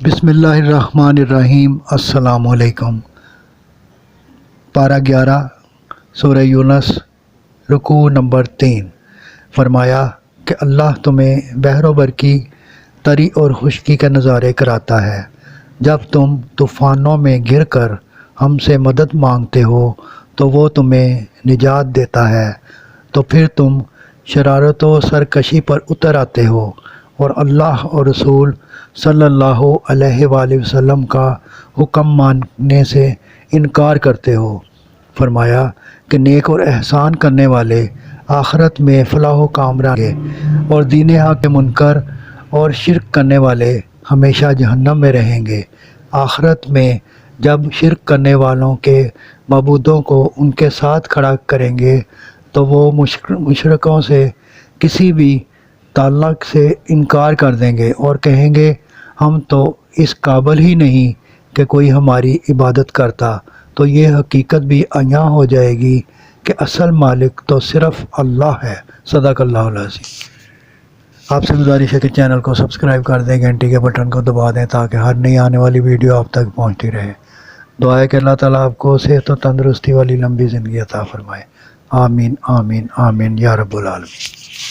بسم اللہ الرحمن الرحیم۔ السلام علیکم۔ پارہ 11 سورہ یونس، رکوع نمبر 3۔ فرمایا کہ اللہ تمہیں بحر و بر کی تری اور خشکی کے نظارے کراتا ہے۔ جب تم طوفانوں میں گر کر ہم سے مدد مانگتے ہو تو وہ تمہیں نجات دیتا ہے، تو پھر تم شرارت و سرکشی پر اتر آتے ہو اور اللہ اور رسول صلی اللہ علیہ وآلہ وسلم کا حکم ماننے سے انکار کرتے ہو۔ فرمایا کہ نیک اور احسان کرنے والے آخرت میں فلاح و کامران گے، اور دین حق کے منکر اور شرک کرنے والے ہمیشہ جہنم میں رہیں گے۔ آخرت میں جب شرک کرنے والوں کے معبودوں کو ان کے ساتھ کھڑا کریں گے تو وہ مشرکوں سے کسی بھی تعلق سے انکار کر دیں گے اور کہیں گے ہم تو اس قابل ہی نہیں کہ کوئی ہماری عبادت کرتا۔ تو یہ حقیقت بھی عیاں ہو جائے گی کہ اصل مالک تو صرف اللہ ہے۔ صدق اللہ العظیم۔ آپ سے گزارش ہے کہ چینل کو سبسکرائب کر دیں، گھنٹی کے بٹن کو دبا دیں تاکہ ہر نئی آنے والی ویڈیو آپ تک پہنچتی رہے۔ دعا ہے کہ اللہ تعالیٰ آپ کو صحت و تندرستی والی لمبی زندگی عطا فرمائے۔ آمین آمین آمین یا رب العالمین۔